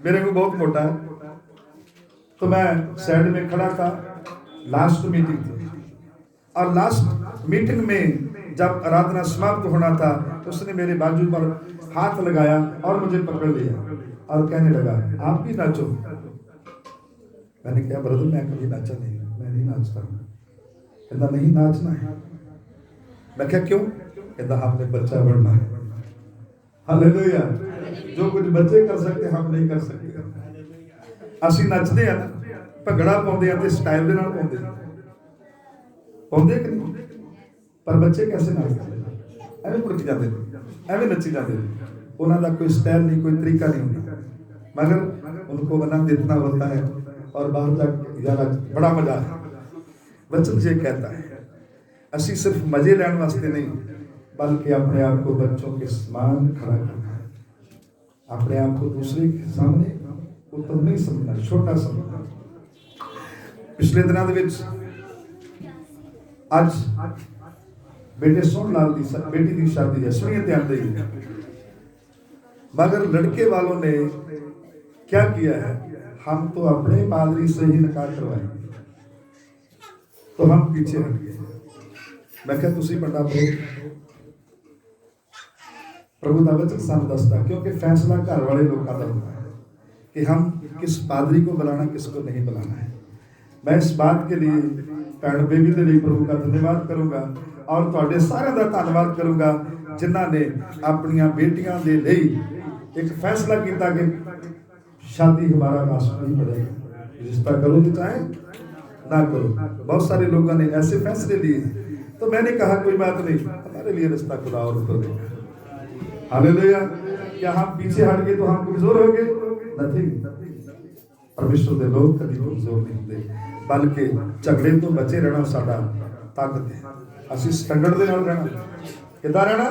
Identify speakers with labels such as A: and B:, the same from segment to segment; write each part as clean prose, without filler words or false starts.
A: मेरे को बहुत मोटा है। तो मैं साइड में खड़ा था, लास्ट मीटिंग थी, और लास्ट मीटिंग में जब आराधना समाप्त होना था तो उसने मेरे बाजू पर हाथ लगाया और मुझे पकड़ लिया और कहने लगा, आप भी नाचो। मैंने कहा, ब्रदर मैं कभी नाचा नहीं, मैं नहीं नाचता। कहता नहीं नाचना है। मैं क्या, क्यों? कहता हमने बच्चा बनना है। हालेलुया। जो कुछ बच्चे कर सकते हम नहीं कर सकते। ਅਸੀਂ ਨੱਚਦੇ ਆ ਨਾ, ਭੰਗੜਾ ਪਾਉਂਦੇ ਆ ਤੇ ਸਟਾਈਲ ਦੇ ਨਾਲ ਪਾਉਂਦੇ ਕਿ ਨਹੀਂ? ਪਰ ਬੱਚੇ कैसे नाचते? ਐਵੇਂ ਮੁੜ ਜਾਂਦੇ ਨੇ, ਐਵੇਂ ਨੱਚੀ ਜਾਂਦੇ ਨੇ। ਉਹਨਾਂ ਦਾ ਕੋਈ ਸਟਾइल नहीं, कोई तरीका नहीं होता, मगर उनको आनंद इतना होता है और बाहर जाकर यार बड़ा मजा है। वचन ये कहता है ਅਸੀਂ सिर्फ मजे लेने वास्ते नहीं, बल्कि अपने आप को बच्चों के समान खड़ा करना है। अपने आप को दूसरे के सामने उत्तम नहीं समझना, छोटा समझना। पिछले दिनों के आज बेटे सोहन लाल की बेटी की शादी है, सुनिए ध्यान देइए। मगर लड़के वालों ने क्या किया है, हम तो अपने पादरी से ही निकाह करवाएंगे, तो हम पीछे हट गए। मैं क्या तुसी बड़ा प्रभु का वचन सानू दसदा, क्योंकि फैसला घर वाले लोगों का होता है कि हम किस पादरी को बुलाना, किसको नहीं बुलाना है। मैं इस बात के लिए भैन बेबी के लिए प्रभु का धन्यवाद करूंगा और तुहाडे सारे का धन्यवाद करूंगा जिन्हां ने अपनियां बेटियां दे लई एक फैसला किया कि शादी हमारा राष्ट्र नहीं पड़ेगा, रिश्ता करो तो चाहे ना करो। बहुत सारे लोगों ने ऐसे फैसले लिए, तो मैंने कहा कोई बात नहीं, हमारे लिए रिश्ता खुदा और कर देगा। हालेलुया। क्या हम पीछे हट गए तो हम कमजोर हो गए? नहीं, परमेश्वर के लोग कभी कमजोर नहीं होते, बल्कि झगड़े तो बचे रहना साडा ताकत है। ਅਸੀਂ ਸਟੈਂਡਰਡ ਦੇ ਨਾਲ ਰਹਿਣਾ, ਕਿੱਦਾਂ ਰਹਿਣਾ?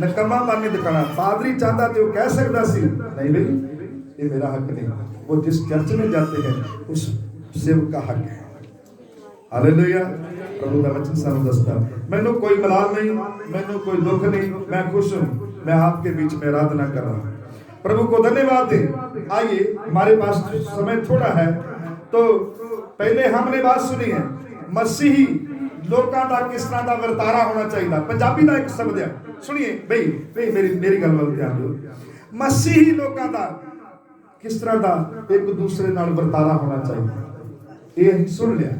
A: ਨਕਮਾਪਨ ਨਹੀਂ ਦਿਖਾਣਾ। ਪਾਦਰੀ ਚਾਹता तो वो कह सकता सी, नहीं भाई ये मेरा हक नहीं, वो जिस चर्च में जाते हैं उस सेवक का हक है। हालेलुया। प्रभु का वचन सानू दसदा, मैनू कोई मलाल नहीं, मैनू कोई दुख नहीं, मैं खुश हूँ, मैं आपके बीच में आराधना कर रहा हूँ। प्रभु को धन्यवाद दें। आइए, हमारे पास समय थोड़ा है, तो पहले हमने बात सुनी है मसीही लोगों का किस तरह का वर्तारा होना चाहिए। पंजाबी का एक शब्द है, सुनिए भाई मेरी गल वाल ध्यान दो। मसीही लोगों का किस तरह का एक दूसरे नाल वर्तारा होना चाहिए, ये सुन लिया।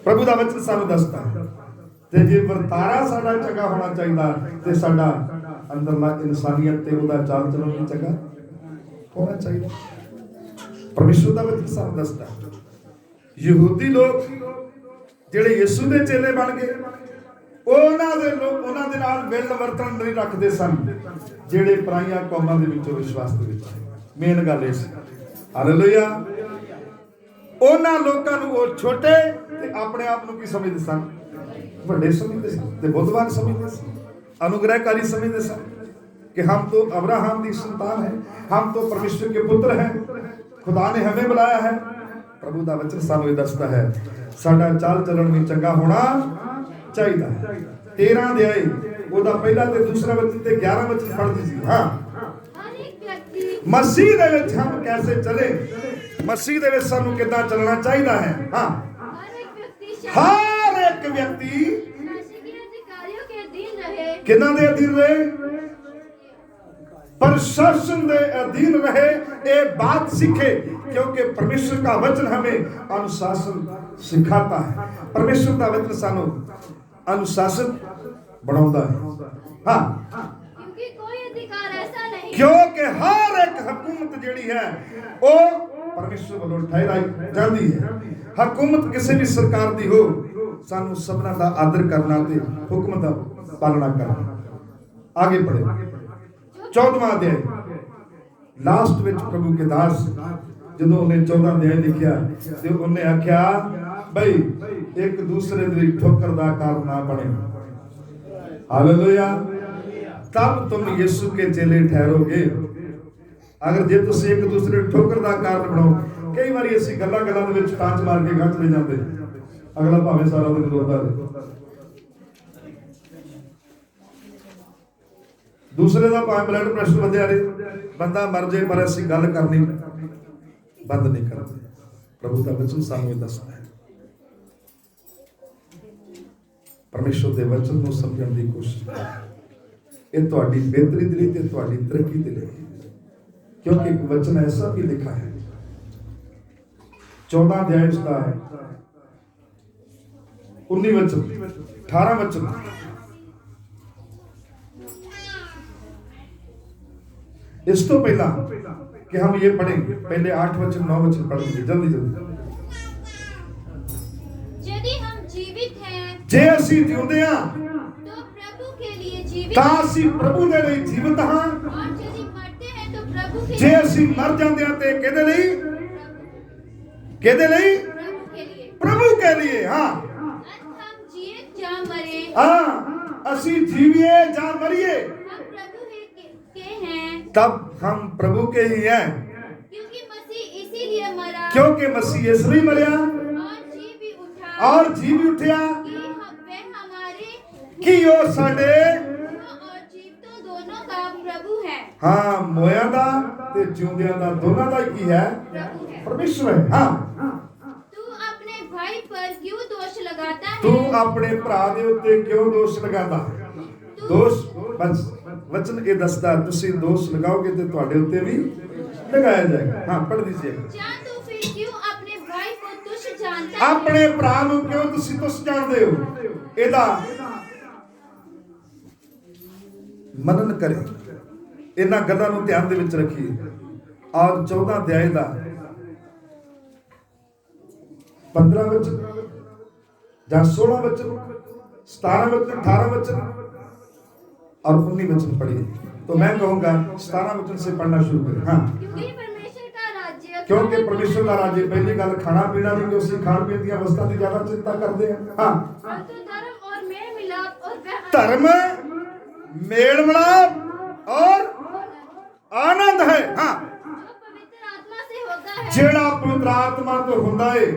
A: प्रभु का वचन सानू दसदा ते जे वर्तारा साडा चंगा होना चाहिए ते साडा अंदरला इंसानियत ते ओदा चाल चलन भी चंगा होना चाहिए। परमेश्वर का वचन सानू दसदा यहूदी लोग ਜਿਹੜੇ ਯਿਸੂ ਦੇ ਚੇਲੇ ਬਣ ਗਏ, ਉਹਨਾਂ ਦੇ ਨਾਲ ਮਿਲਣ ਵਰਤਣ ਨਹੀਂ ਰੱਖਦੇ ਸਨ ਜਿਹੜੇ ਪਰਾਈਆਂ ਕੌਮਾਂ ਦੇ ਵਿੱਚੋਂ ਵਿਸ਼ਵਾਸ ਦੇ ਵਿੱਚ। ਮੇਨ ਗੱਲ ਇਹ ਸੀ। ਹਾਲੇਲੂਇਆ। ਉਹਨਾਂ ਲੋਕਾਂ ਨੂੰ ਉਹ ਛੋਟੇ ਤੇ ਆਪਣੇ ਆਪ ਨੂੰ ਕੀ ਸਮਝਦੇ ਸਨ? ਵੱਡੇ ਸਮਝਦੇ ਸਨ ਤੇ ਬੁੱਧਵਾਨ ਸਮਝਦੇ ਸਨ, अनुग्रहकारी समझते सन कि हम तो अब्राहम की संतान है, हम तो परमेश्वर के पुत्र हैं, खुदा ने हमें बुलाया है। प्रभु का वचन सानू दसदा है साडा चाल चलन भी चंगा होना चाहिए। 13 अध्याय ओदा पहला ते दूसरा वचन ते 11 वचन पढ़ दीजिए। हाँ, मसीह दे विच हम कैसे चले, मसीह दे विच सानू किदां चलना चाहिए है। हाँ, हर एक व्यक्ति किन्हां दे अधीन रहे? प्रशासन दे अधीन रहे। ये बात सीखे, क्योंकि परमेश्वर का वचन हमें अनुशासन सिखाता है। परमेश्वर का वचन सानू अनुशासन बनाता है। हाँ,
B: क्योंकि कोई अधिकार ऐसा नहीं,
A: क्योंकि हर एक हुकूमत जिहड़ी है वो परमेश्वर वालों ठहराई जाती है। हुकूमत किसी भी सरकार दी हो, सानू सबना का आदर करना ते हुक्म का पालना करना। आगे पढ़े 14वां अध्याय लास्ट विच प्रभु के दास ਜਦੋਂ ਉਹਨੇ 14 ਅਧਿਆਇ ਲਿਖਿਆ ਤੇ ਉਹਨੇ ਆਖਿਆ ਬਈ ਇੱਕ ਦੂਸਰੇ ਦੀ ਠੋਕਰ ਦਾ ਕਾਰਨ ਨਾ ਬਣੇ। हालेलुया। तब तुम यीशु के चेले ठहरोगे। अगर जे तुसी एक दूसरे ਨੂੰ ਠੋਕਰ ਦਾ ਕਾਰਨ ਬਣਾਓ। ਕਈ ਵਾਰੀ ਅਸੀਂ ਗੱਲਾਂ ਦੇ ਵਿੱਚ ਟਾਂਚ ਮਾਰ ਕੇ ਗਾਂ ਚਲੇ ਜਾਂਦੇ, ਅਗਲਾ ਭਾਵੇਂ ਸਾਰਾ ਦਿਨ ਰੋਂਦਾ ਰਹੇ। दूसरे का भावें ब्लड प्रेशर वधिया रहे, बंदा मर जाए पर असीं गल करनी बंद नहीं करते। प्रभु का वचन सानू ये दसदा है। परमेश्वर के वचन को समझने की कोशिश करो। ये तुहाडी बेहतरी दे लई ते तुहाडी तरक्की दे लई, क्योंकि एक वचन ऐसा भी लिखा है 14 अध्याय उसका 19 वचन 18 वचन, इस तो पहला कि हम ये पढ़ें, पहले 8 वचन 9 वचन पढ़ लीजिए जल्दी जल्दी।
B: यदि हम जीवित हैं
A: जे असीं जिउंदे हां
B: तो प्रभु के लिए जीवित
A: तां
B: हैं,
A: असीं प्रभु दे लई जीवित हां,
B: और यदि मरते हैं तो प्रभु के
A: जे असीं मर जांदे हां ते किहदे लई, किहदे लई,
B: प्रभु के लिए।
A: प्रभु के लिए। हां
B: अतः हम जिए या मरे
A: हां असीं जीविए जां मरिए
B: हम प्रभु के हैं,
A: तब हम प्रभु के ही हैं,
B: क्योंकि मसीह इसीलिए मरा
A: क्योंकि मसीह इसलिए मरिया
B: और जी भी उठा
A: और जी भी उठिया
B: कि वे हमारे
A: कि ओ साडे
B: और जीवितों दोनों का प्रभु है।
A: हां मोया दा ते जिउंदियां दा दोनां दा की है,
B: प्रभु है।
A: परमेश्वर है। हां
B: तू अपने भाई पर क्यों दोष लगाता है?
A: तू अपने भरा दे उत्ते क्यों दोष लगांदा? दोष बस वचन ये दसदा तुसी दोष लगाओगे तो ਤੁਹਾਡੇ ਉੱਤੇ भी लगाया जाएगा। हाँ पढ़ दीजिए।
B: क्या तू फिर क्यों अपने भाई को तुच्छ जानता है?
A: अपने भरा ਨੂੰ ਕਿਉਂ ਤੁਸੀਂ ਤੁਸ ਜਾਣਦੇ ਹੋ? ਇਹਦਾ ਮਨਨ ਕਰੇ, ਇਹਨਾਂ ਗੱਲਾਂ ਨੂੰ ਧਿਆਨ ਦੇ ਵਿੱਚ ਰੱਖੀਏ। ਔਰ 14 ਅਧਿਆਇ ਦਾ 15 ਵਚਨ ਜਾਂ 16 ਵਚਨ 17 वचन 18 वचन और 19 वचन पढ़िए। तो मैं कहूंगा 17 वचन से पढ़ना शुरू करें। हाँ
B: क्योंकि परमेश्वर का राज्य
A: क्योंकि परमेश्वर का राज्य पहली गल खाना पीना नहीं, कि उसी खान पीन दी वस्तुओं की ज्यादा चिंता करते हैं। हाँ
B: परंतु धर्म और मेल मिलाप और
A: धर्म मेल मिलाप और आनंद है। हाँ
B: जो पवित्र आत्मा से होता है,
A: जेड़ा पवित्र आत्मा तो हुंदा है,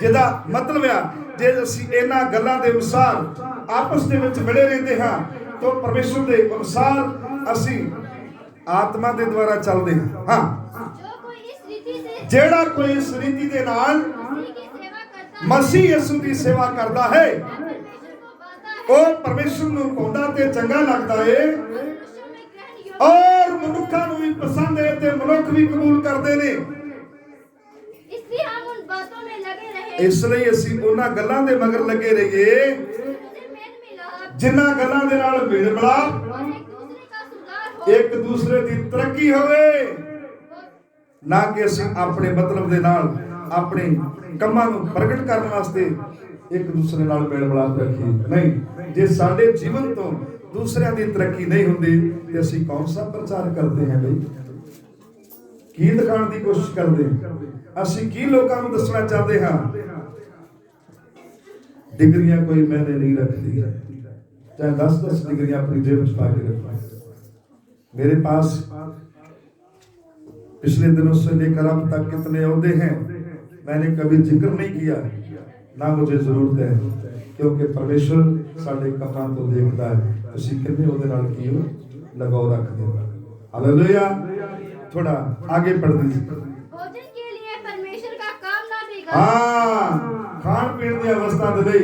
A: ਜਿਹਦਾ ਮਤਲਬ ਆ ਜੇ ਅਸੀਂ ਇਹਨਾਂ ਗੱਲਾਂ ਦੇ ਅਨੁਸਾਰ ਆਪਸ ਦੇ ਵਿੱਚ ਮਿਲੇ ਰਹਿੰਦੇ ਹਾਂ ਤਾਂ ਪਰਮੇਸ਼ਰ ਦੇ ਅਨੁਸਾਰ ਅਸੀਂ ਆਤਮਾ ਦੇ ਦੁਆਰਾ ਚੱਲਦੇ ਹਾਂ। ਹਾਂ
B: जो कोई इस रीति से
A: ਜਿਹੜਾ ਕੋਈ ਇਸ ਰੀਤੀ ਦੇ ਨਾਲ
B: मसीह की सेवा करता है,
A: ਮਸੀਹ ਯਿਸੂ ਦੀ ਸੇਵਾ ਕਰਦਾ ਹੈ
B: परमेश्वर को पाता है
A: ਉਹ ਪਰਮੇਸ਼ਰ ਨੂੰ ਪਾਉਂਦਾ ਤੇ ਚੰਗਾ ਲੱਗਦਾ ਹੈ
B: और मनुष्यों में ग्रहण योग्य।
A: ਔਰ ਮਨੁੱਖਾਂ ਨੂੰ ਵੀ ਪਸੰਦ ਹੈ ਤੇ ਮਨੁੱਖ ਵੀ ਕਬੂਲ ਕਰਦੇ ਨੇ।
B: इसलिए हम उन बातों में लगे रहे
A: ਇਸ ਲਈ ਅਸੀਂ ਉਹਨਾਂ ਗੱਲਾਂ ਦੇ ਮਗਰ ਲੱਗੇ ਰਹੀਏ
B: जिनसे मेल मिलाप
A: ਜਿਨ੍ਹਾਂ ਗੱਲਾਂ ਦੇ ਨਾਲ ਮੇਲ ਮਿਲਾਪ
B: और एक दूसरे का सुधार हो।
A: ਇੱਕ ਦੂਸਰੇ ਦੀ ਤਰੱਕੀ ਹੋਵੇ, ਨਾ ਕਿ ਅਸੀਂ ਆਪਣੇ ਮਤਲਬ ਦੇ ਨਾਲ ਆਪਣੇ ਕੰਮਾਂ ਨੂੰ ਪ੍ਰਗਟ ਕਰਨ ਵਾਸਤੇ ਇੱਕ ਦੂਸਰੇ ਨਾਲ ਮੇਲ ਮਿਲਾਪ ਰੱਖੀਏ। ਨਹੀਂ, ਜੇ ਸਾਡੇ ਜੀਵਨ ਤੋਂ ਦੂਸਰਿਆਂ ਦੀ ਤਰੱਕੀ ਨਹੀਂ ਹੁੰਦੀ ਤੇ ਅਸੀਂ ਕੌਣ ਸਾ ਪ੍ਰਚਾਰ ਕਰਦੇ ਹਾਂ ਬਈ? ਕੀ ਦਿਖਾਉਣ ਦੀ ਕੋਸ਼ਿਸ਼ ਕਰਦੇ ਹਾਂ? ਅਸੀਂ ਕੀ ਲੋਕਾਂ ਨੂੰ ਦੱਸਣਾ ਚਾਹਦੇ ਹਾਂ? डिग्रियां कोई मैंने नहीं रखती, चाहे 10-10 डिग्रियां अपनी जेब में पा के रखो। मेरे पास पिछले दिनों से लेकर अब तक कितने ओहदे हैं मैंने कभी जिक्र नहीं किया, ना मुझे जरूरत है, क्योंकि परमेश्वर साडे कमां तो देखता है तुसीं कितने ओहदे नाल की हो लगाओ रखते हो। हालेलुया। थोड़ा आगे पढ़ दीजिए।
B: भोजन के लिए परमेश्वर का काम ना बिगाड़।
A: हाँ खान पीन की अवस्था दे लई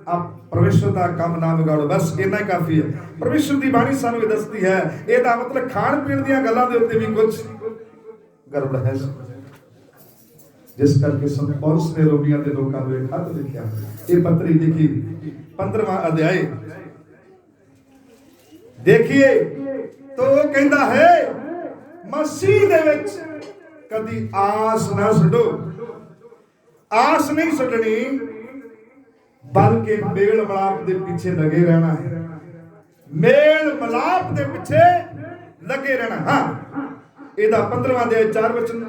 A: आप परमेश्वर का काम ना बिगाड़ो, बस इतना ही काफी है। परमेश्वर की बाणी सानू ये दसदी है, ਇਹਦਾ मतलब खान पीन ਦੀਆਂ ਗੱਲਾਂ ਦੇ ਉੱਤੇ ਵੀ ਕੁਝ ਗੜਬੜ ਹੈ, ਜਿਸ ਕਰਕੇ ਸੰਤ ਪੌਲਸ ਨੇ ਰੋਮੀਆਂ ਦੇ ਲੋਕਾਂ ਨੂੰ ਇਹ ਖਤ ਲਿਖਿਆ। ਇਹ ਪੱਤਰੀ ਲਿਖੀ 15ਵਾਂ ਅਧਿਆਇ ਦੇਖੀਏ तो वो कहता है मसीह दे विच कदी आस ना छड्डो। आस नहीं छड्डनी, बल्कि मेल मिलाप के पीछे लगे रहना है। मेल मिलाप के पीछे लगे रहना। हाँ ਇਹਦਾ 15ਵਾਂ ਅਧਿਆਇ 4 ਵਚਨ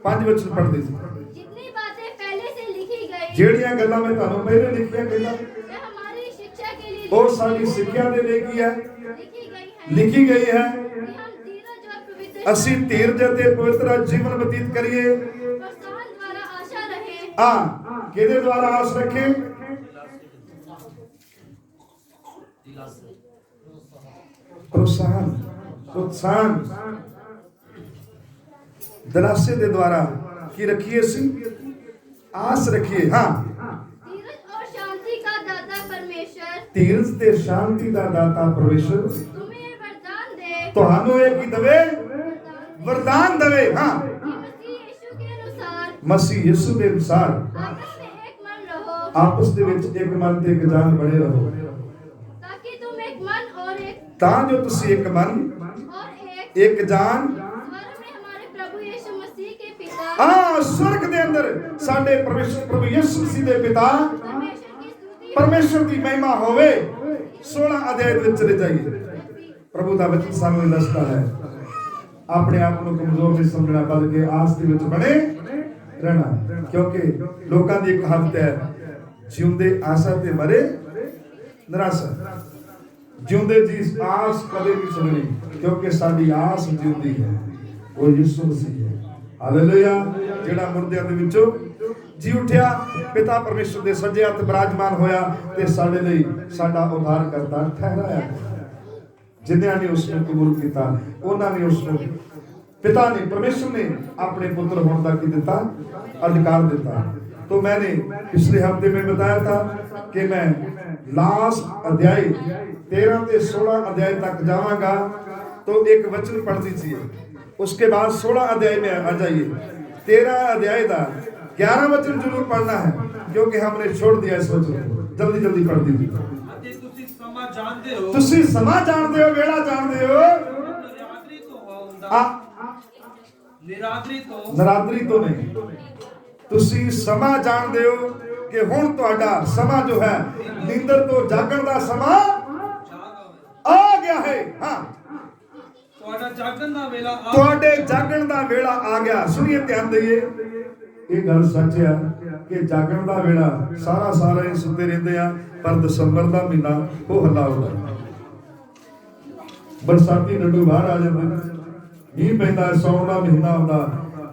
A: 5 ਵਚਨ ਪੜ੍ਹਦੇ ਸੀ।
B: जितनी बातें पहले से लिखी गई
A: ਜਿਹੜੀਆਂ ਗੱਲਾਂ ਮੈਂ ਤੁਹਾਨੂੰ ਪਹਿਲੇ ਲਿਖੀਆਂ ਕਹਿੰਦਾ
B: वे हमारी शिक्षा के लिए
A: ਉਹ ਸਾਡੀ ਸਿੱਖਿਆ ਦੇ ਲਈ ਕੀ ਹੈ
B: लिखी गई है
A: लिखी गई है
B: कि हम धीरज और पवित्र
A: ਅਸੀਂ ਧੀਰਜ ਅਤੇ ਪਵਿੱਤਰ ਜੀਵਨ ਬਤੀਤ ਕਰੀਏ।
B: प्रोत्साहन द्वारा आशा रहे।
A: हाँ किहदे द्वारा आस रखें? प्रोत्साहन दिलासे के द्वारा की रखिए सी आस रखिए। हाँ,
B: धीरज और शांति का दाता परमेश्वर
A: धीरज ते शांति का दाता परमेश्वर
B: तुम्हें वरदान दे,
A: तुहानू एक ही दवे, वरदान दवे। हाँ,
B: कि मसीह यीशु के अनुसार
A: मसीह यीशु के अनुसार
B: आपस में एक मन रहो,
A: आपस दे विच एक मन ते एक जान बने रहो,
B: ताकि तुम एक मन और एक
A: तां जो तुसी एक मन
B: और
A: एक जान
B: स्वर्ग में हमारे प्रभु यीशु मसीह के पिता
A: स्वर्ग दे अंदर साडे परमेश्वर प्रभु यीशु मसीह दे पिता
B: परमेश्वर की स्तुति
A: परमेश्वर की महिमा होवे। 16 अध्याय विच चले जाइए। प्रभु दा वचन सानू दसदा है अपने आप को कमजोर नहीं समझना बल्कि आस दे विच बने रहना, क्योंकि लोकां दी एक कहावत है जिउंदे आशा ते मरे निराशा। जिउंदे जी आस कदे नहीं छड्डनी, क्योंकि साडी आस जिउंदी है, वो यीशु मसीह है। हालेलुया। जेड़ा मुर्दियां दे विचों जी उठिया, पिता परमेश्वर दे सज्जे हत्थ विराजमान होया ते साडे लई साडा उद्धार करता ठहराया। जिन्हां ने उसने कबूल किया उन्हां ने उसने पिता ने परमेश्वर ने अपने पुत्र होने का की दिता अधिकार दिता। तो मैंने पिछले हफ्ते में बताया था कि मैं लास्ट अध्याय 13 से 16 अध्याय तक जावांगा, तो एक वचन पढ़ दीजिए, उसके बाद 16 अध्याय में आ जाइए। 13 अध्याय का 11 वचन जरूर पढ़ना है, क्योंकि हमने छोड़ दिया इस वचन को। जल्दी जल्दी पढ़ दीजिए। तुसी समा जानते हो, वेला जानते हो, नरादरी तो नहीं, तुसी समा जानते हो कि हुण तुहाडा समा जो है नींदर तो जागण दा समा आ गया है। हाँ, तुहाडे जागण दा वेला आ गया। सुनिए, ध्यान दइए, ये गल सच है कि जागण दा वेला सारा सारा ही सुते रहंदे आ, पर दसंबर दा महीना वो हल्ला होता, बरसाती डंडू बाहर आ जाते, मींह पैंदा, सौण दा महीना आउंदा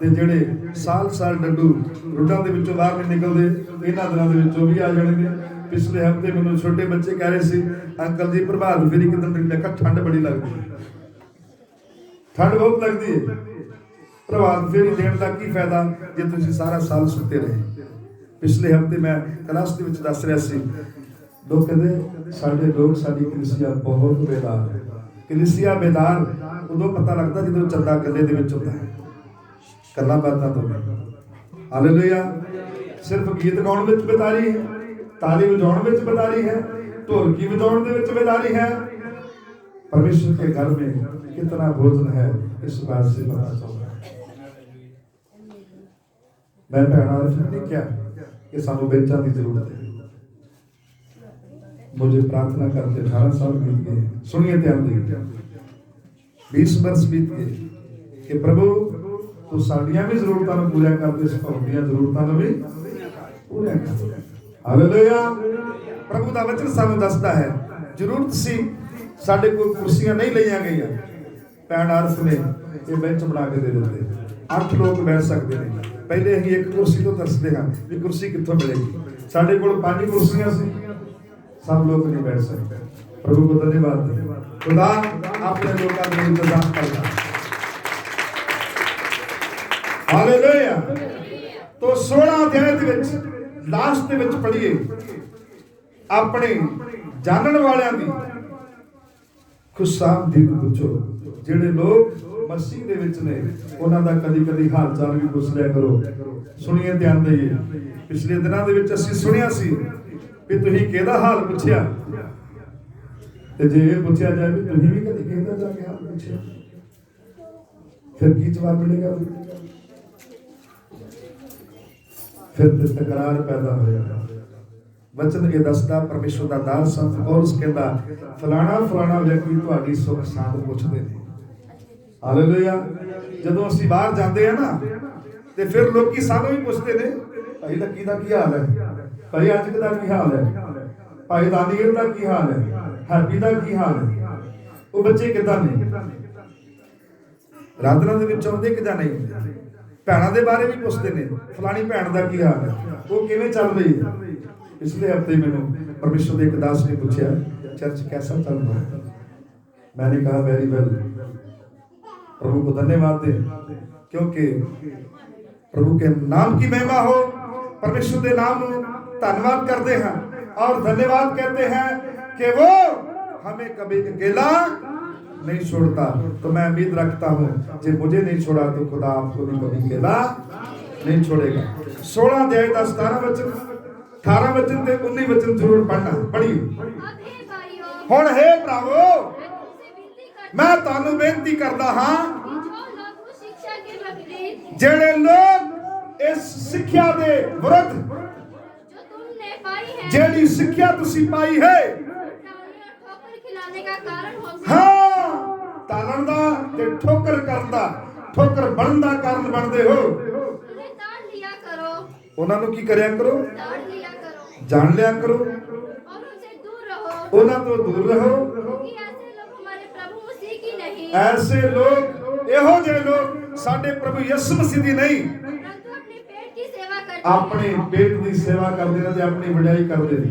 A: ते जेड़े साल साल डंडू रुड्डां दे विचों बाहर नहीं निकलदे, इन्हां दिनां दे विचों भी आ जाणगे। पिछले हफ्ते मैनूं छोटे बच्चे कह रहे सी, अंकल जी प्रभात फेरी किदन नहीं देखा, ठंड बड़ी लगदी है, ठंड बहुत लगती है, प्रभात फेरी देण दा की फायदा जे तुसीं सारा साल सुते रहे। पिछले हफ्ते मैं क्लास दे विच दस रहा सी, लोग कहते साडे लोग साडी कलीसिया बहुत बेदार है। कलीसिया बेदार उदों पता लगता जो चंदा गले दे विच हुंदा है, गल्लां बातां तो। हालेलुया। सिर्फ गीत गाउण विच बेदारी है, ताली वजाउण विच बेदारी है, ढोलकी वजाउण दे विच बेदारी है, परमेश्वर के घर में कितना भोजन है इस बात से पता चलता है। मैं भैणा ने क्या कि सानू बेंचां की जरूरत है। मुझे प्रार्थना करते 18 साल बीत गए। सुनिए, ध्यान दीजिए, 20 वर्ष बीत गए कि प्रभु तू साडियां भी जरूरतां नूं पूरा कर दे, साडियां जरूरतां नूं भी पूरा कर। हालेलुया। प्रभु दा वचन सानू दसदा है जरूरत सी साडे कोल कुर्सियां नहीं लईआं गईआं, भैण आरफ ने ये बेंच बना के दे दित्ते, 8 लोग बैठ सकते हैं। पहले असीं एक कुर्सी तो तरसदे हां कि कुर्सी कित्थों मिलेगी, साडे कोल 5 कुर्सियां सी, सब लोग नहीं बैठ सकते। प्रभु को धन्यवाद दे, खुदा अपने लोगों का इंतजाम करता है। हालेलुया। तो 16 अध्याय दे विच लास्ट दे विच पढ़िए, अपने जानन वालियां दी खुशामदीद पुछो। ਜਿਹੜੇ लोग मसीह दे विच ने उन्हां दा कदी कदी हाल चाल भी पुछ लिया करो। सुनिए, ध्यान दइए, पिछले दिनां दे विच ਅਸੀਂ सुनिया सी कि तुसीं किहदा हाल पुछिया, ते जे ਇਹ ਪੁੱਛਿਆ ਜਾਏ ਵੀ ਤੁਸੀਂ ਵੀ ਕਦੀ ਕਿਸੇ ਦਾ ਜਾ ਕੇ ਹਾਲ ਪੁੱਛਿਆ, ਫਿਰ ਕੀ ਜਵਾਬ ਮਿਲੇਗਾ? फिर तकरार पैदा होएगा। वचन ये दसदा परमेश्वर दा दास संत पौलुस कहंदा फलाना फलाना व्यक्ति तुहाडी सुख सांद पुछदे ने। हालेलुया। जदों असीं बाहर जांदे आ ना ते फिर लोकी सानू भी पुछदे ने, भाई लक्की दा की हाल है, भाई अजक दा की हाल है, भाई दानियल दा की हाल है, हैप्पी दा की हाल है, वो बच्चे किदां ने, राधना दे विच आउंदे किदां नहीं, भैणों के बारे भी पुछते हैं, फलानी भैन का की हाल है, वो किवें चल रही है। पिछले हफ्ते मैंने परमेश्वर के एक दास ने पूछा चर्च कैसा चल रहा है, मैंने कहा वेरी वेल, प्रभु को धन्यवाद दे, क्योंकि प्रभु के नाम की महिमा हो, परमेश्वर के नाम धन्यवाद करते हैं और धन्यवाद कहते हैं कि वो हमें कभी अकेला नहीं छोड़ता। तो मैं उम्मीद रखता हूं जो मुझे नहीं छोड़ा तो खुदा आपको भी कभी अकेला नहीं छोड़ेगा। 16 अध्याय का 17 वचन, 18 वचन ते 19 वचन जरूर पढ़ना, पढ़िए।
B: अब हे भाइयों,
A: हुण हे भरावो,
B: मैं तुमसे विनती करता
A: मैं तानू बेनती करदा हां
B: हूं कि जो लोग उस शिक्षा के विपरीत
A: जेड़े लोग इस सिੱਖਿਆ ਦੇ ਵਿਰੁੱਧ,
B: जो तुमने पाई है,
A: जेड़ी ਸਿੱਖਿਆ ਤੁਸੀਂ ਪਾਈ है,
B: टालने और ठोकर खिलाने का कारण हो सकती
A: ਹਾਂ ਤਾਲਣ ਦਾ ਤੇ ਠੋਕਰ ਕਰਨ ਦਾ, ਠੋਕਰ ਬਣਨ ਦਾ ਕਾਰਨ ਬਣਦੇ ਹੋ।
B: उन्हें ताड़ लिया करो,
A: ਉਹਨਾਂ ਨੂੰ ਕੀ ਕਰਿਆ ਕਰੋ?
B: ताड़ लिया करो
A: ਜਾਣ ਲਿਆ ਕਰੋ,
B: और उनसे दूर रहो,
A: ਉਹਨਾਂ ਤੋਂ ਦੂਰ ਰਹੋ।
B: क्योंकि ऐसे लोग हमारे प्रभु मसीह की नहीं,
A: ਐਸੇ ਲੋਕ, ਇਹੋ ਜਿਹੇ ਲੋਕ ਸਾਡੇ ਪ੍ਰਭੂ ਯਿਸੂ ਮਸੀਹ ਦੀ ਨਹੀਂ,
B: परंतु अपने पेट की सेवा करते
A: ਆਪਣੇ ਪੇਟ ਦੀ ਸੇਵਾ ਕਰਦੇ ਨੇ ਤੇ ਆਪਣੀ ਵਡਿਆਈ ਕਰਦੇ ਨੇ।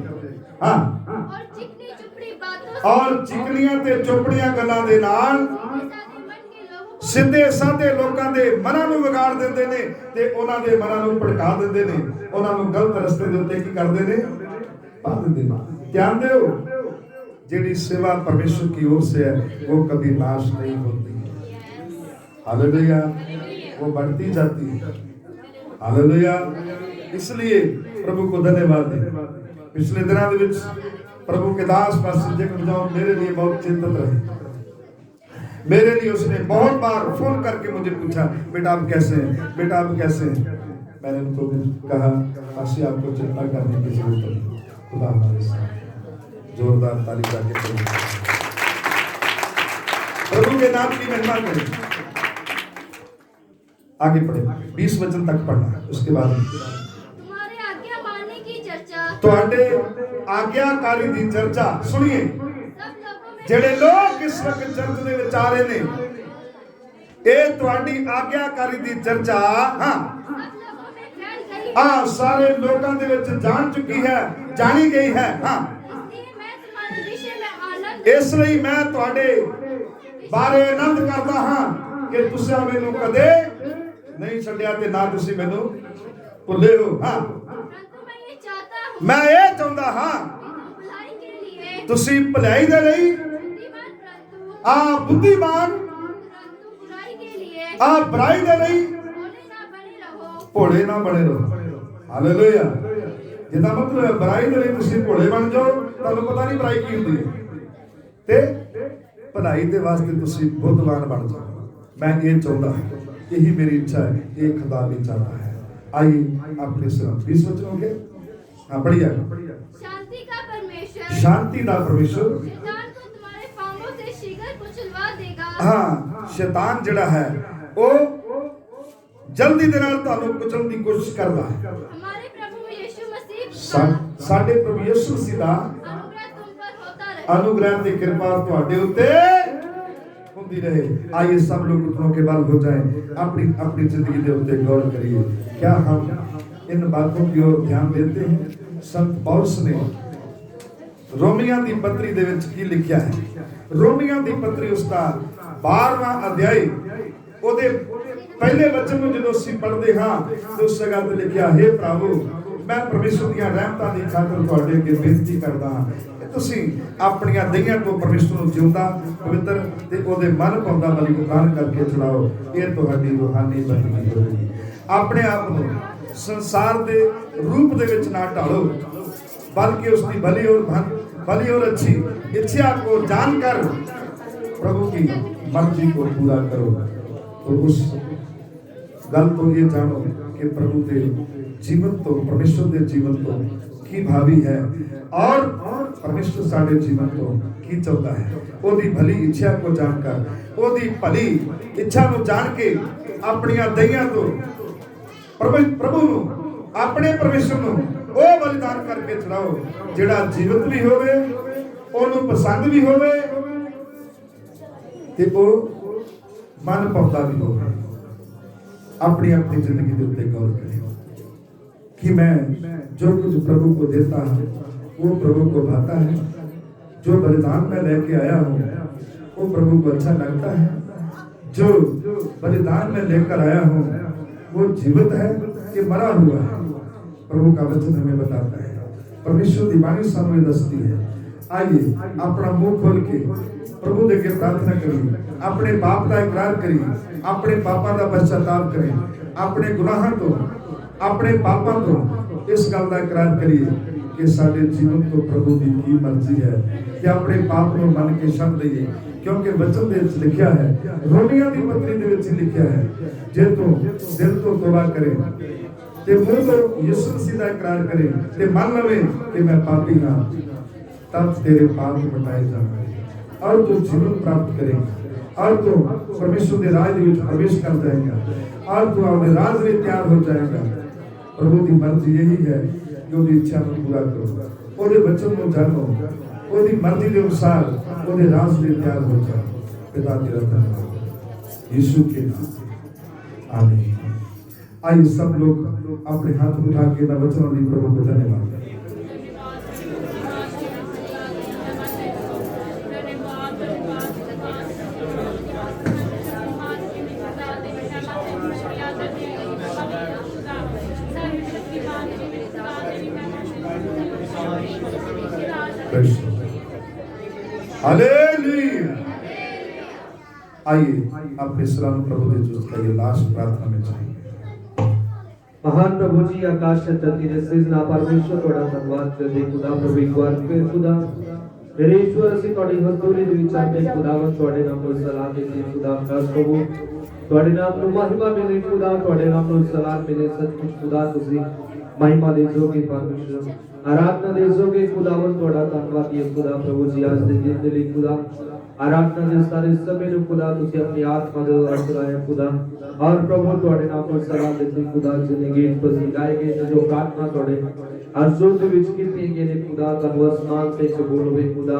A: ਹਾਂ,
B: हैं और चिकनी चुपड़ी बातों से
A: ਔਰ ਚਿਕਨੀਆਂ ਤੇ ਚੋਪੜੀਆਂ ਗੱਲਾਂ ਦੇ ਨਾਲ
B: सादे मन के लोगों को
A: ਸਿੱਧੇ ਸਾਦੇ ਲੋਕਾਂ ਦੇ ਮਨਾਂ ਨੂੰ ਵਿਗਾੜ ਦਿੰਦੇ ਨੇ ਤੇ ਉਹਨਾਂ ਦੇ ਮਨਾਂ ਨੂੰ ਭੜਕਾ ਦਿੰਦੇ ਨੇ, ਉਹਨਾਂ ਨੂੰ ਗਲਤ ਰਸਤੇ ਦੇ ਉੱਤੇ ਕੀ ਕਰਦੇ ਨੇ? ਪਾ ਦਿੰਦੇ ਨੇ। ਧਿਆਨ ਦਿਓ, ਜਿਹੜੀ सेवा परमेश्वर की ओर से है वो कभी नाश नहीं होती, हालेलुया, वो बढ़ती जाती है, हालेलुया। इसलिए प्रभु को धन्यवाद दें। पिछले दिनों ਦੇ ਵਿੱਚ प्रभु के दास पास जब जाओ मेरे लिए बहुत चिंतित रहे। मेरे लिए उसने बहुत बार फोन करके मुझे पूछा, बेटा आप कैसे हैं, बेटा आप कैसे हैं। मैंने उनको कहा, आशी आपको चिंता करने की जरूरत नहीं, खुदा हमारे साथ। जोरदार ताली जाके प्रभु के नाम की महिमा करें। आगे पढ़े, 20 वचन तक पढ़ना, उसके बाद
B: तुम्हारे आज्ञा मानने की चर्चा
A: ਤੁਹਾਡੇ ਆਗਿਆਕਾਰੀ ਦੀ ਚਰਚਾ ਸੁਣੀਏ।
B: सब लोगों में
A: ਜਿਹੜੇ ਲੋਕ ਇਸ ਵਕਤ ਚਰਚ ਦੇ ਵਿੱਚ ਆ ਰਹੇ ਨੇ, ਇਹ ਤੁਹਾਡੀ ਆਗਿਆਕਾਰੀ ਦੀ ਚਰਚਾ ਹਾਂ
B: सब लोगों में फैल गई,
A: ਆ ਸਾਰੇ ਲੋਕਾਂ ਦੇ ਵਿੱਚ ਜਾਣ ਚੁੱਕੀ ਹੈ, ਜਾਣੀ ਗਈ ਹੈ। ਹਾਂ,
B: इसलिए मैं तुम्हारे विषय में आनंद
A: ਇਸ ਲਈ ਮੈਂ ਤੁਹਾਡੇ ਬਾਰੇ ਆਨੰਦ ਕਰਦਾ ਹਾਂ ਕਿ ਤੁਸੀਂ ਮੈਨੂੰ ਕਦੇ ਨਹੀਂ ਛੱਡਿਆ ਤੇ ਨਾ ਤੁਸੀਂ ਮੈਨੂੰ ਭੁੱਲੇ ਹੋ। ਹਾਂ,
B: परंतु मैं ये चाहता हूँ
A: ਮੈਂ ਇਹ ਚਾਹੁੰਦਾ ਹਾਂ
B: कि तुम भलाई के लिए
A: ਤੁਸੀਂ ਭਲਾਈ ਦੇ ਲਈ,
B: बुद्धिमान परंतु
A: ਆ ਬੁੱਧੀਮਾਨ,
B: परंतु बुराई के लिए
A: ਆ ਬੁਰਾਈ ਦੇ ਲਈ
B: भोले ना बने रहो।
A: ਭੋਲੇ ਨਾ ਬਣੇ ਰਹੋ। ਹਾਲੇਲੂਇਆ। ਜਿਹਦਾ ਮਤਲਬ ਹੈ ਬੁਰਾਈ ਦੇ ਲਈ ਤੁਸੀਂ ਭੋਲੇ ਬਣ ਜਾਓ, ਤੁਹਾਨੂੰ ਪਤਾ ਨਹੀਂ ਬੁਰਾਈ ਕੀ ਹੁੰਦੀ ਹੈ, ਤੇ ਭਲਾਈ ਦੇ ਵਾਸਤੇ ਤੁਸੀਂ ਬੁੱਧਵਾਨ ਬਣ ਜਾਓ। मैं ये चाहता हूँ, यही मेरी इच्छा है, ये खुदा भी चाहता है। आइए अपने सिर्फ 20 वचनों के, हाँ बढ़िया,
B: शांति का परमेश्वर
A: शांति ਦਾ परमेश्वर,
B: शैतान को तुम्हारे पांवों से शीघ्र कुचलवा देगा।
A: हाँ शैतान ਜਿਹੜਾ ਹੈ ਉਹ ਜਲਦੀ ਦੇ ਨਾਲ ਤੁਹਾਨੂੰ ਕੁਚਲਣ ਦੀ ਕੋਸ਼ਿਸ਼ ਕਰਦਾ ਹੈ।
B: हमारे प्रभु यीशु मसीह का
A: ਸਾਡੇ ਪ੍ਰਭੂ ਯਿਸੂ ਮਸੀਹ ਦਾ
B: अनुग्रह तुम पर होता रहे।
A: अनुग्रह की कृपा ਤੁਹਾਡੇ ਉੱਤੇ ਹੁੰਦੀ ਰਹੇ। आइए सब लोग घुटनों के बल हो जाएं, अपनी अपनी जिंदगी के उत्ते गौर करिए। क्या हम इन बातों की ओर ध्यान देते हैं? संत पौलुस ने रोमियों की पत्री दे विच की लिखिया है? रोमियों की पत्री उसका 12वां अध्याय ਉਹਦੇ ਪਹਿਲੇ ਵਚਨ ਨੂੰ ਜਦੋਂ ਅਸੀਂ ਪੜ੍ਹਦੇ ਹਾਂ ਤੇ ਉਸ ਜਗ੍ਹਾ ਤੇ ਲਿਖਿਆ, हे ਪ੍ਰਭੂ ਮੈਂ ਪਰਮੇਸ਼ਰ ਦੀਆਂ ਰਹਿਮਤਾਂ ਦੀ ਖਾਤਰ ਤੁਹਾਡੇ ਅੱਗੇ ਬੇਨਤੀ ਕਰਦਾ ਹਾਂ ਕਿ ਤੁਸੀਂ ਆਪਣੀਆਂ ਦਈਆਂ ਤੋਂ ਪਰਮੇਸ਼ਰ ਨੂੰ ਜਿਉਂਦਾ, ਪਵਿੱਤਰ ਤੇ ਉਹਦੇ ਮਨ ਭਾਉਂਦਾ ਬਲੀ ਪ੍ਰਦਾਨ ਕਰਕੇ ਚੜਾਓ। ਇਹ ਤੁਹਾਡੀ ਰੂਹਾਨੀ ਬੰਦਗੀ ਹੋਵੇਗੀ। ਆਪਣੇ ਆਪ ਨੂੰ ਸੰਸਾਰ ਦੇ ਰੂਪ ਦੇ ਵਿੱਚ ਨਾ ਢਾਲੋ, बल्कि उसकी भली और अच्छी इच्छा को जानकर प्रभु की मर्जी को पूरा करो। तो उस गल तो ये जानो कि प्रभु के जीवन तो परमेश्वर के जीवन तो की भावी है और परमेश्वर साडे जीवन तो की चाहता है। ओदी भली इच्छा को जानकर ओदी भली इच्छा को जान के अपनियां दईयां तो प्रभु नूं अपने परमेश्वर नूं ਉਹ ਬਲੀਦਾਨ ਕਰਕੇ ਚੜਾਓ ਜਿਹੜਾ ਜੀਵਤ ਵੀ ਹੋਵੇ, ਉਹਨੂੰ ਪਸੰਦ ਵੀ ਹੋਵੇ ਤੇ ਉਹ ਮਨ ਭਾਉਂਦਾ ਵੀ ਹੋਵੇ। अपनी अपनी जिंदगी के उत्ते गौर करें कि मैं जो कुछ प्रभु को देता हूँ वो प्रभु को भाता है। जो बलिदान मैं लेके आया हूँ वो प्रभु को अच्छा लगता है। जो बलिदान में लेकर आया हूँ वो जीवित है कि मरा हुआ है, प्रभु का वचन हमें बताता है। परमेश्वर की बाणी सामने दसती है। आइए अपना मुंह खोल के प्रभु देके प्रार्थना करिए, अपने पाप का इकरार करिए, अपने पापा का पश्चाताप करें, अपने गुनाहों तो अपने पापों तो इस गल का इकरार करिए कि साडे जीवन तो प्रभु की मर्जी है कि अपने पाप को मन के छड्ड दईए, क्योंकि वचन दे विच लिखिया है, रोमियों की पत्री दे विच लिखिया है, जे तू दिल तो तौबा करे ते मुंह तो यीशु मसीह का इकरार करे ते मान लवे कि मैं पापी हां, तब तेरे पाप मिटाए जाएंगे और तू जीवन प्राप्त करेगा और तू परमेश्वर के राज में प्रवेश कर जाएगा और तू अपने राज में तैयार हो जाएगा। प्रभु की मर्जी यही है कि उसकी इच्छा को पूरा करो, उसके वचन को जानो, उसकी मर्जी के अनुसार उसके राज में तैयार हो जाओ। पिता तेरा धन्यवाद यीशु के नाम, आमीन। आइए सब लोग अपने हाथ उठा के न वचनों दी प्रभु को धन्यवाद। हालेलुया। आइए अपने सलाम प्रभु दे जो उसका ये लास्ट प्रार्थना में जाएंगे।
C: महान प्रभु जी आकाश से धरती ने सृजना परमेश्वर थोड़ा धन्यवाद करते खुदा प्रभु एक बार फिर खुदा मेरे ईश्वर ਅਸੀਂ ਤੁਹਾਡੀ ਹਜ਼ੂਰੀ ਦੇ ਵਿੱਚ ਆਏ ਖੁਦਾਵੰ ਤੁਹਾਡੇ ਨਾਮ ਨੂੰ ਸਲਾਮ ਦੇਈਏ ਖੁਦਾ ਖਾਸ ਪ੍ਰਭੂ ਤੁਹਾਡੇ ਨਾਮ ਨੂੰ ਮਹਿਮਾ ਮਿਲੇ ਖੁਦਾ ਤੁਹਾਡੇ ਨਾਮ ਨੂੰ ਸਲਾਮ ਮਿਲੇ ਸੱਚਮੁੱਚ ਖੁਦਾ ਤੁਸੀਂ ਮਹਿਮਾ ਦੇ ਜੋਗੇ ਪਰਮੇਸ਼ਰ आराधना दे जोगे खुदावन थोड़ा धन्यवाद दिए खुदा प्रभु जी आज दे दिन दे लिए खुदा आराधना दे सारे समय नु खुदा तुसी अपनी आत्मा दे अर्थ लाए खुदा और प्रभु थोड़े नाम पर सलाम देते खुदा जिंदगी पर गाए गए जो प्रार्थना थोड़े अर्जों दे विच कीती गई ने खुदा तनु आसमान से कबूल हुए खुदा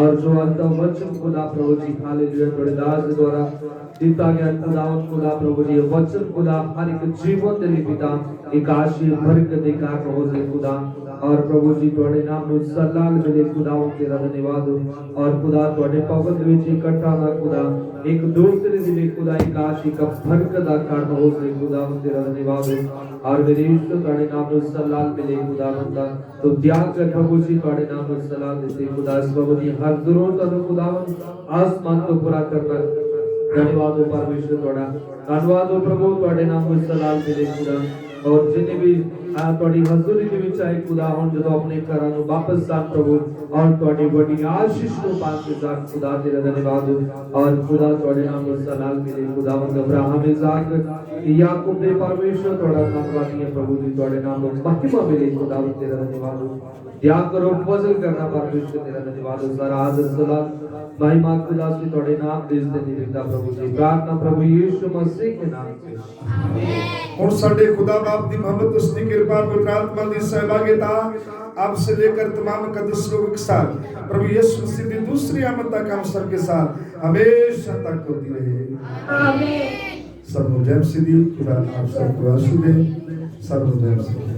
C: और जो अंत वचन खुदा प्रभु जी हालेलुया थोड़े दास द्वारा दिता गया खुदा प्रभु जी वचन खुदा हर एक जीवन दे लिए पिता एक आशीष बरकत दे कारण हो जाए खुदा और प्रभु जी थोड़े नाम नु सलाल मिले खुदा तेरा धन्यवाद और खुदा थोड़े पवित्र दे विच इकट्ठा ना खुदा एक दूसरे दे लिए खुदा एक आशीष का बरकत दा कारण हो जाए खुदा तेरा धन्यवाद और मेरे ईश्वर थोड़े नाम नु सलाल मिले खुदा बंदा तो त्याग कर प्रभु जी थोड़े नाम नु सलाल देते खुदा प्रभु जी हर जरूरत तो खुदा आसमान को पूरा करना धन्यवाद हो परमेश्वर थोड़ा धन्यवाद हो प्रभु थोड़े नाम नु सलाल मिले खुदा और जिन्हें भी थोड़ी हजूरी के विच आए खुदा हुन जो अपने घरां नु वापस जान प्रभु और थोड़ी बड़ी आशीष को पाके जान खुदा तेरा धन्यवाद और खुदा थोड़े नाम नु सलाल मिले खुदा अब्राहम इसाक याकूब दे परमेश्वर थोड़ा धन्यवाद है प्रभु जी थोड़े नाम नु महिमा मिले खुदा तेरा धन्यवाद या करो फजल करना परमेश्वर तेरा धन्यवाद सारा आदर सलाम महिमा खुदा से थोड़े नाम देश दे निवेदा प्रभु जी प्रार्थना प्रभु यीशु मसीह के नाम से आमीन।
A: और साडे खुदा बाप दी मोहब्बत उसकी कृपा पवित्र आत्मा दी सहभागिता अब से लेकर तमाम कदीस लोगों के साथ प्रभु यीशु मसीह की दूसरी आमद तक हम सबके साथ हमेशा तक होती रहे आमीन। सर्वजय सिद्धि खुदा आप सबको आशीष दे सर्वजय सिद्धि।